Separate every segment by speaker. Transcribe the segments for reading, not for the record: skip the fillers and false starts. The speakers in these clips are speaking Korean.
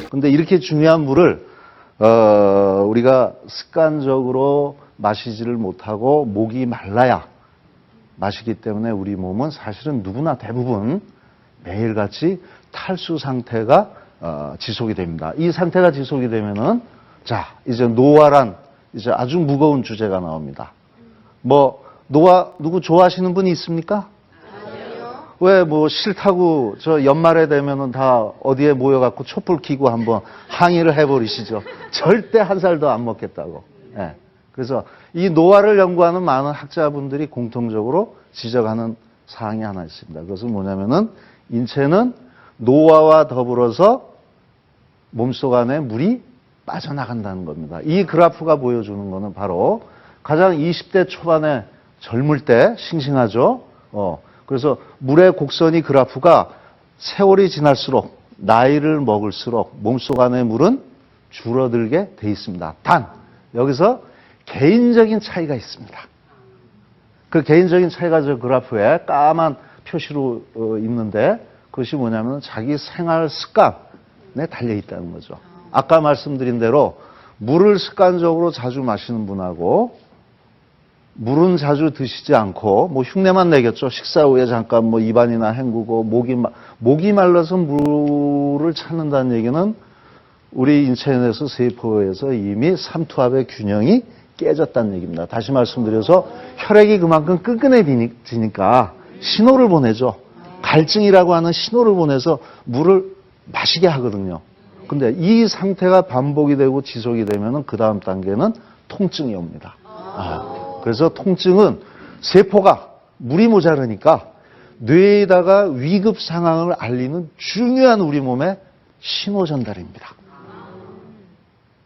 Speaker 1: 근데 이렇게 중요한 물을 우리가 습관적으로 마시지를 못하고 목이 말라야 마시기 때문에 우리 몸은 사실은 누구나 대부분 매일같이 탈수 상태가 지속이 됩니다. 이 상태가 지속이 되면은 자 이제 노화란 이제 아주 무거운 주제가 나옵니다. 뭐 노화 누구 좋아하시는 분이 있습니까? 왜 뭐 싫다고 저 연말에 되면은 다 어디에 모여갖고 촛불 켜고 한번 항의를 해버리시죠. 절대 한 살도 안 먹겠다고. 예. 그래서 이 노화를 연구하는 많은 학자분들이 공통적으로 지적하는 사항이 하나 있습니다. 그것은 뭐냐면은 인체는 노화와 더불어서 몸속 안에 물이 빠져나간다는 겁니다. 이 그래프가 보여주는 거는 바로 가장 20대 초반에 젊을 때 싱싱하죠. 그래서 물의 곡선이 그래프가 세월이 지날수록 나이를 먹을수록 몸속 안의 물은 줄어들게 돼 있습니다. 단 여기서 개인적인 차이가 있습니다. 그 개인적인 차이가 저 그래프에 까만 표시로 있는데 그것이 뭐냐면 자기 생활 습관에 달려 있다는 거죠. 아까 말씀드린 대로 물을 습관적으로 자주 마시는 분하고 물은 자주 드시지 않고 뭐 흉내만 내겠죠. 식사 후에 잠깐 뭐 입안이나 헹구고 목이 말라서 물을 찾는다는 얘기는 우리 인체 내에서 세포에서 이미 삼투압의 균형이 깨졌다는 얘기입니다. 다시 말씀드려서 혈액이 그만큼 끈끈해지니까 신호를 보내죠. 갈증이라고 하는 신호를 보내서 물을 마시게 하거든요. 근데 이 상태가 반복이 되고 지속이 되면은 그 다음 단계는 통증이 옵니다. 그래서 통증은 세포가 물이 모자르니까 뇌에다가 위급 상황을 알리는 중요한 우리 몸의 신호 전달입니다.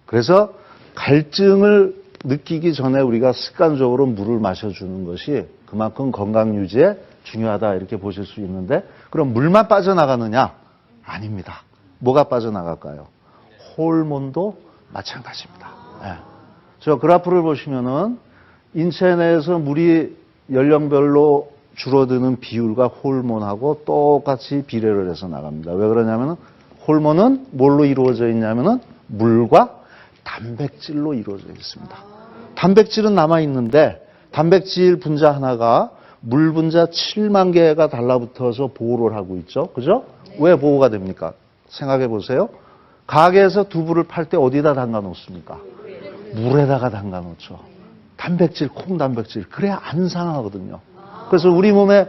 Speaker 1: 그래서 갈증을 느끼기 전에 우리가 습관적으로 물을 마셔주는 것이 그만큼 건강 유지에 중요하다 이렇게 보실 수 있는데 그럼 물만 빠져나가느냐? 아닙니다. 뭐가 빠져나갈까요? 호르몬도 마찬가지입니다. 네. 저 그래프를 보시면은 인체 내에서 물이 연령별로 줄어드는 비율과 호르몬하고 똑같이 비례를 해서 나갑니다. 왜 그러냐면은 호르몬은 뭘로 이루어져 있냐면은 물과 단백질로 이루어져 있습니다. 단백질은 남아 있는데 단백질 분자 하나가 물 분자 7만 개가 달라붙어서 보호를 하고 있죠. 그죠? 왜 보호가 됩니까? 생각해 보세요. 가게에서 두부를 팔 때 어디다 담가 놓습니까? 물에다가 담가 놓죠. 단백질, 콩 단백질. 그래야 안 상하거든요. 그래서 우리 몸에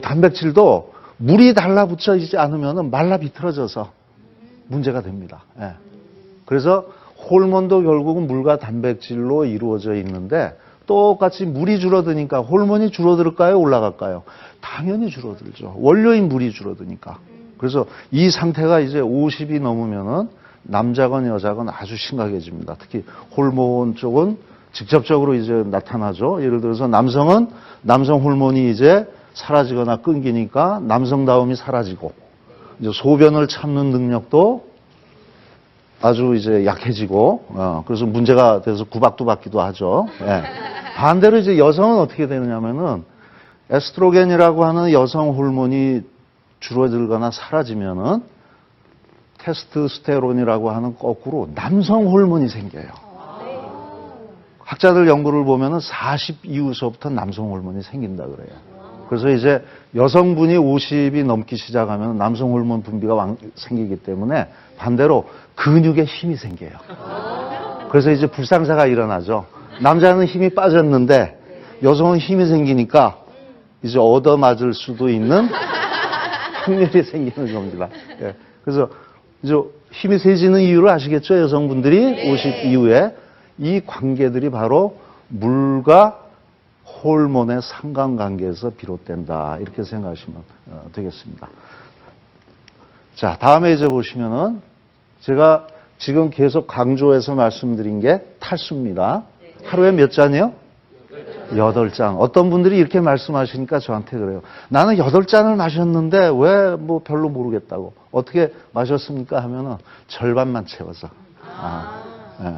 Speaker 1: 단백질도 물이 달라붙어 있지 않으면 말라 비틀어져서 문제가 됩니다. 예. 그래서 호르몬도 결국은 물과 단백질로 이루어져 있는데 똑같이 물이 줄어드니까 호르몬이 줄어들까요? 올라갈까요? 당연히 줄어들죠. 원료인 물이 줄어드니까. 그래서 이 상태가 이제 50이 넘으면은 남자건 여자건 아주 심각해집니다. 특히 호르몬 쪽은 직접적으로 이제 나타나죠. 예를 들어서 남성은 남성 호르몬이 이제 사라지거나 끊기니까 남성다움이 사라지고 이제 소변을 참는 능력도 아주 이제 약해지고 그래서 문제가 돼서 구박도 하죠. 예. 반대로 이제 여성은 어떻게 되느냐면은 에스트로겐이라고 하는 여성 호르몬이 줄어들거나 사라지면은 테스토스테론이라고 하는 거꾸로 남성 호르몬이 생겨요. 학자들 연구를 보면은 40 이후서부터 남성 호르몬이 생긴다 그래요. 그래서 이제 여성분이 50이 넘기 시작하면 남성 호르몬 분비가 생기기 때문에 반대로 근육에 힘이 생겨요. 그래서 이제 불상사가 일어나죠. 남자는 힘이 빠졌는데 여성은 힘이 생기니까 이제 얻어맞을 수도 있는 확률이 생기는 겁니다. 예. 그래서 이제 힘이 세지는 이유를 아시겠죠? 여성분들이 50 이후에 이 관계들이 바로 물과 호르몬의 상관관계에서 비롯된다. 이렇게 생각하시면 되겠습니다. 자, 다음에 이제 보시면은 제가 지금 계속 강조해서 말씀드린 게 탈수입니다. 하루에 몇 잔이요? 8잔. 어떤 분들이 이렇게 말씀하시니까 저한테 그래요. 나는 8잔을 마셨는데 왜 뭐 별로 모르겠다고. 어떻게 마셨습니까? 하면은 절반만 채워서. 네.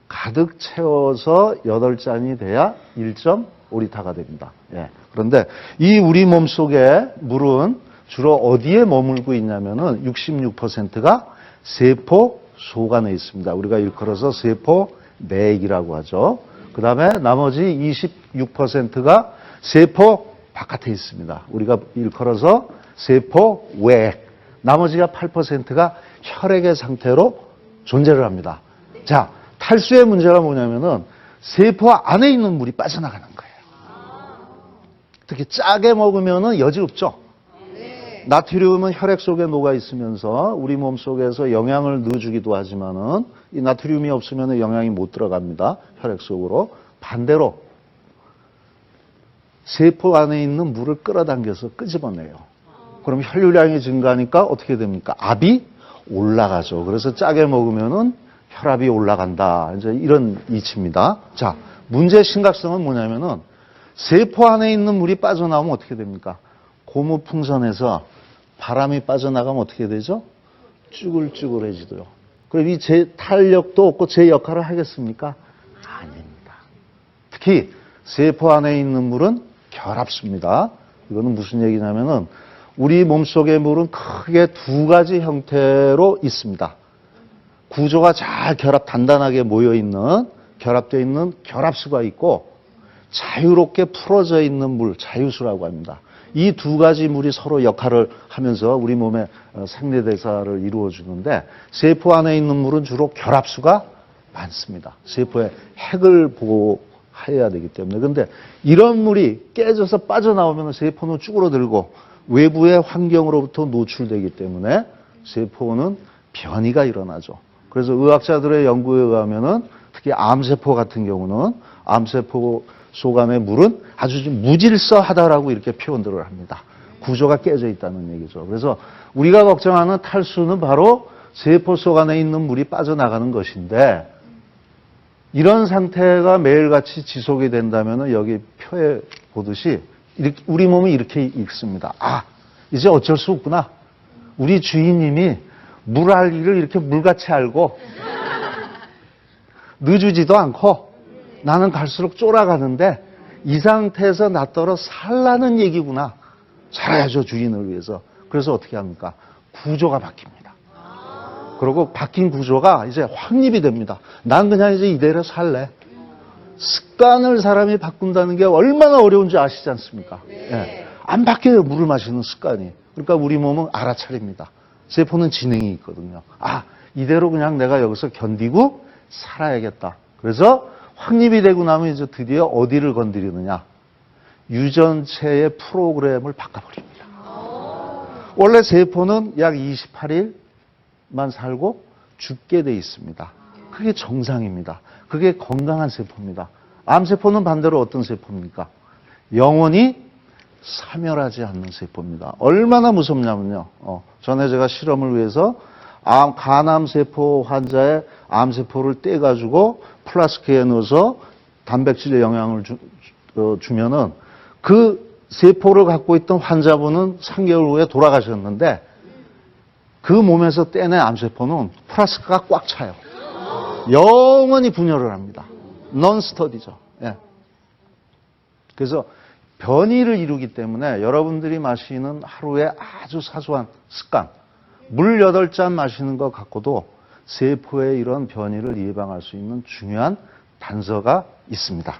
Speaker 1: 가득 채워서 8잔이 돼야 1.5 오리타가 됩니다. 예. 그런데 이 우리 몸 속에 물은 주로 어디에 머물고 있냐면은 66%가 세포 속 안에 있습니다. 우리가 일컬어서 세포 내액이라고 하죠. 그 다음에 나머지 26%가 세포 바깥에 있습니다. 우리가 일컬어서 세포 외액. 나머지가 8%가 혈액의 상태로 존재를 합니다. 자, 탈수의 문제가 뭐냐면은 세포 안에 있는 물이 빠져나가는 거예요. 특히 짜게 먹으면은 여지없죠. 나트륨은 혈액 속에 녹아 있으면서 우리 몸 속에서 영양을 넣어주기도 하지만은 이 나트륨이 없으면 영양이 못 들어갑니다. 혈액 속으로. 반대로 세포 안에 있는 물을 끌어당겨서 끄집어내요. 그럼 혈류량이 증가하니까 어떻게 됩니까? 압이 올라가죠. 그래서 짜게 먹으면은 혈압이 올라간다. 이제 이런 이치입니다. 자, 문제의 심각성은 뭐냐면은 세포 안에 있는 물이 빠져나오면 어떻게 됩니까? 고무풍선에서 바람이 빠져나가면 어떻게 되죠? 쭈글쭈글해지도요. 그럼 이 제 탄력도 없고 제 역할을 하겠습니까? 아닙니다. 특히 세포 안에 있는 물은 결합수입니다. 이거는 무슨 얘기냐면은 우리 몸속의 물은 크게 두 가지 형태로 있습니다. 구조가 잘 단단하게 모여있는, 결합되어 있는 결합수가 있고 자유롭게 풀어져 있는 물, 자유수라고 합니다. 이 두 가지 물이 서로 역할을 하면서 우리 몸의 생리대사를 이루어주는데 세포 안에 있는 물은 주로 결합수가 많습니다. 세포의 핵을 보호해야 되기 때문에. 그런데 이런 물이 깨져서 빠져나오면 세포는 쭈그러들고 외부의 환경으로부터 노출되기 때문에 세포는 변이가 일어나죠. 그래서 의학자들의 연구에 의하면은 특히 암세포 같은 경우는 암세포 속 안의 물은 아주 좀 무질서하다라고 이렇게 표현들을 합니다. 구조가 깨져 있다는 얘기죠. 그래서 우리가 걱정하는 탈수는 바로 세포 속 안에 있는 물이 빠져나가는 것인데 이런 상태가 매일같이 지속이 된다면 여기 표에 보듯이 이렇게 우리 몸이 이렇게 읽습니다. 아, 이제 어쩔 수 없구나. 우리 주인님이 물 알 일을 이렇게 물같이 알고 늦어지도 않고 나는 갈수록 쫄아가는데 이 상태에서 나 떨어 살라는 얘기구나. 살아야죠, 주인을 위해서. 그래서 어떻게 합니까? 구조가 바뀝니다. 그리고 바뀐 구조가 이제 확립이 됩니다. 난 그냥 이제 이대로 살래. 습관을 사람이 바꾼다는 게 얼마나 어려운지 아시지 않습니까? 예. 안 바뀌어요, 물을 마시는 습관이. 그러니까 우리 몸은 알아차립니다. 세포는 지능이 있거든요. 아, 이대로 그냥 내가 여기서 견디고 살아야겠다. 그래서 확립이 되고 나면 이제 드디어 어디를 건드리느냐. 유전체의 프로그램을 바꿔버립니다. 원래 세포는 약 28일만 살고 죽게 돼 있습니다. 그게 정상입니다. 그게 건강한 세포입니다. 암세포는 반대로 어떤 세포입니까? 영원히 사멸하지 않는 세포입니다. 얼마나 무섭냐면요. 전에 제가 실험을 위해서 간암세포 환자의 암세포를 떼가지고 플라스크에 넣어서 단백질의 영양을 주면은 그 세포를 갖고 있던 환자분은 3개월 후에 돌아가셨는데 그 몸에서 떼낸 암세포는 플라스크가 꽉 차요. 영원히 분열을 합니다. non-study죠. 예. 그래서 변이를 이루기 때문에 여러분들이 마시는 하루에 아주 사소한 습관, 물 8잔 마시는 것 갖고도 세포의 이런 변이를 예방할 수 있는 중요한 단서가 있습니다.